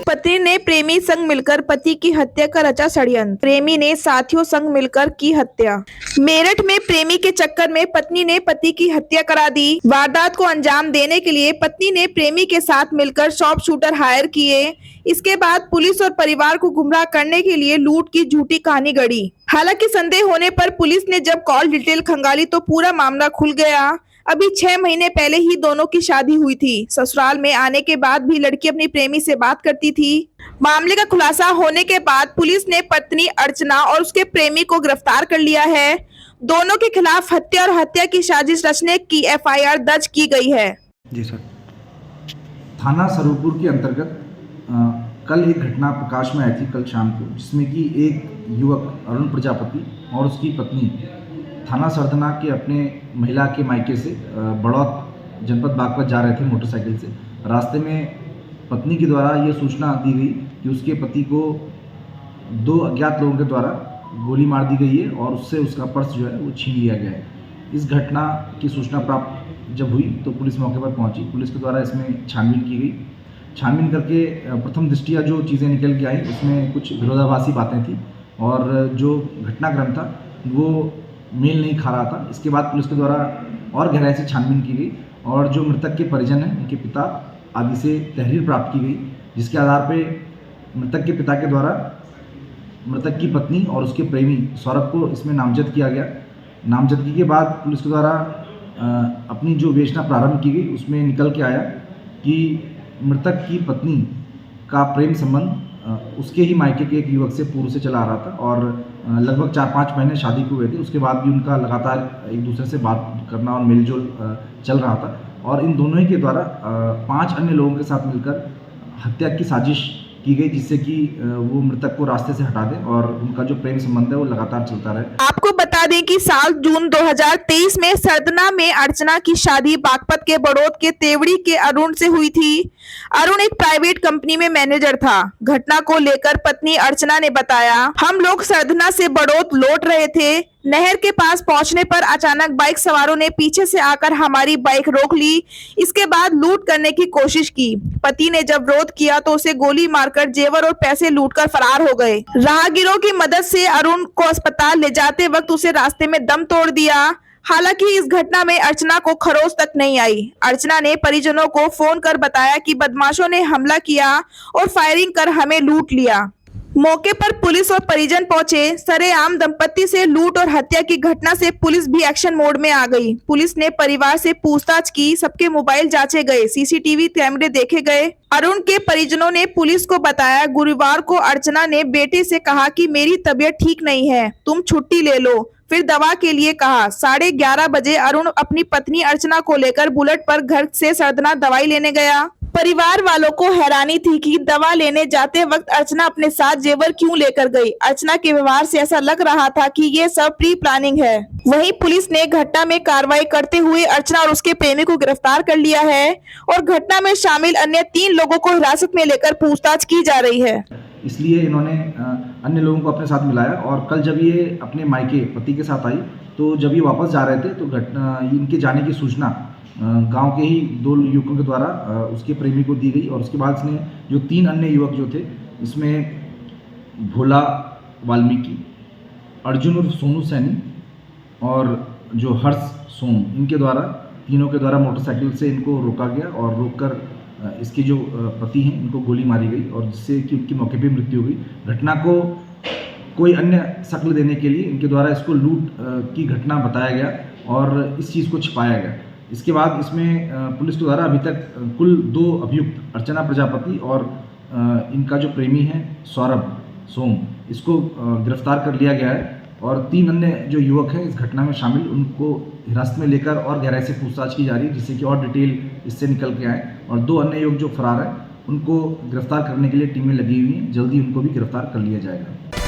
पत्नी ने प्रेमी संग मिलकर पति की हत्या का रचा षड्यंत्र, प्रेमी ने साथियों संग मिलकर की हत्या। मेरठ में प्रेमी के चक्कर में पत्नी ने पति की हत्या करा दी। वारदात को अंजाम देने के लिए पत्नी ने प्रेमी के साथ मिलकर शॉप शूटर हायर किए। इसके बाद पुलिस और परिवार को गुमराह करने के लिए लूट की झूठी कहानी गढ़ी। हालांकि संदेह होने पर पुलिस ने जब कॉल डिटेल खंगाली तो पूरा मामला खुल गया। अभी 6 महीने पहले ही दोनों की शादी हुई थी। ससुराल में आने के बाद भी लड़की अपनी प्रेमी से बात करती थी। मामले का खुलासा होने के बाद पुलिस ने पत्नी अर्चना और उसके प्रेमी को गिरफ्तार कर लिया है। दोनों के खिलाफ हत्या और हत्या की साजिश रचने की FIR दर्ज की गई है। जी सर। थाना सरूपुर के अंतर्गत कल एक घटना प्रकाश में आई थी कल शाम को, जिसमें कि एक युवक अरुण प्रजापति और उसकी पत्नी थाना सरदना के अपने महिला के मायके से बड़ौत जनपद बागपत जा रहे थे मोटरसाइकिल से। रास्ते में पत्नी के द्वारा ये सूचना दी गई कि उसके पति को 2 अज्ञात लोगों के द्वारा गोली मार दी गई है और उससे उसका पर्स जो है वो छीन लिया गया है। इस घटना की सूचना प्राप्त जब हुई तो पुलिस मौके पर पहुंची। पुलिस के द्वारा इसमें छानबीन की गई। छानबीन करके प्रथम दृष्टिया जो चीज़ें निकल के आई उसमें कुछ विरोधाभासी बातें थी और जो घटनाक्रम था वो मेल नहीं खा रहा था। इसके बाद पुलिस के द्वारा और गहराई से छानबीन की गई और जो मृतक के परिजन हैं उनके पिता आदि से तहरीर प्राप्त की गई, जिसके आधार पर मृतक के पिता के द्वारा मृतक की पत्नी और उसके प्रेमी सौरभ को इसमें नामजद किया गया। नामजदगी के बाद पुलिस के द्वारा अपनी जो विवेचना प्रारंभ की गई उसमें निकल के आया कि मृतक की पत्नी का प्रेम संबंध उसके ही मायके के एक युवक से पूर्व से चला आ रहा था और लगभग 4-5 महीने शादी को हुए थे। उसके बाद भी उनका लगातार एक दूसरे से बात करना और मेलजोल चल रहा था और इन दोनों ही के द्वारा 5 अन्य लोगों के साथ मिलकर हत्या की साजिश की गई, जिससे कि वो मृतक को रास्ते से हटा दें और उनका जो प्रेम संबंध है वो लगातार चलता रहे। आपको बता दें कि साल जून 2023 में सरदना में अर्चना की शादी बागपत के बड़ौत के तेवड़ी के अरुण से हुई थी। अरुण एक प्राइवेट कंपनी में मैनेजर था। घटना को लेकर पत्नी अर्चना ने बताया, हम लोग सरदना से बड़ौत लौट रहे थे। नहर के पास पहुंचने पर अचानक बाइक सवारों ने पीछे से आकर हमारी बाइक रोक ली। इसके बाद लूट करने की कोशिश की। पति ने जब विरोध किया तो उसे गोली मारकर जेवर और पैसे लूटकर फरार हो गए। राहगीरों की मदद से अरुण को अस्पताल ले जाते वक्त उसे रास्ते में दम तोड़ दिया। हालांकि इस घटना में अर्चना को खरोच तक नहीं आई। अर्चना ने परिजनों को फोन कर बताया कि बदमाशों ने हमला किया और फायरिंग कर हमें लूट लिया। मौके पर पुलिस और परिजन पहुंचे। सरेआम दंपति से लूट और हत्या की घटना से पुलिस भी एक्शन मोड में आ गई। पुलिस ने परिवार से पूछताछ की, सबके मोबाइल जांचे गए, CCTV कैमरे देखे गए। अरुण के परिजनों ने पुलिस को बताया, गुरुवार को अर्चना ने बेटे से कहा कि मेरी तबीयत ठीक नहीं है, तुम छुट्टी ले लो। फिर दवा के लिए कहा। 11:30 बजे अरुण अपनी पत्नी अर्चना को लेकर बुलेट पर घर से सरदना दवाई लेने गया। परिवार वालों को हैरानी थी कि दवा लेने जाते वक्त अर्चना अपने साथ जेवर क्यों लेकर गई। अर्चना के व्यवहार से ऐसा लग रहा था कि ये सब प्री प्लानिंग है। वहीं पुलिस ने घटना में कार्रवाई करते हुए अर्चना और उसके प्रेमी को गिरफ्तार कर लिया है और घटना में शामिल अन्य 3 लोगों को हिरासत में लेकर पूछताछ की जा रही है। इसलिए इन्होंने अन्य लोगों को अपने साथ मिलाया और कल जब ये अपने मायके पति के साथ आई तो जब ये वापस जा रहे थे तो इनके जाने की सूचना गांव के ही 2 युवकों के द्वारा उसके प्रेमी को दी गई और उसके बाद इसने जो 3 अन्य युवक जो थे, इसमें भोला वाल्मीकि, अर्जुन और सोनू सैनी और जो हर्ष सोम, इनके द्वारा तीनों के द्वारा मोटरसाइकिल से इनको रोका गया और रोककर इसके जो पति हैं इनको गोली मारी गई और जिससे कि उनकी मौके पर मृत्यु हो गई। घटना को कोई अन्य शक्ल देने के लिए इनके द्वारा इसको लूट की घटना बताया गया और इस चीज़ को छिपाया गया। इसके बाद इसमें पुलिस के द्वारा अभी तक कुल 2 अभियुक्त अर्चना प्रजापति और इनका जो प्रेमी है सौरभ सोम, इसको गिरफ्तार कर लिया गया है और 3 अन्य जो युवक हैं इस घटना में शामिल, उनको हिरासत में लेकर और गहराई से पूछताछ की जा रही है, जिससे कि और डिटेल इससे निकल के आए और 2 अन्य युवक जो फरार हैं उनको गिरफ्तार करने के लिए टीमें लगी हुई हैं। जल्दी उनको भी गिरफ्तार कर लिया जाएगा।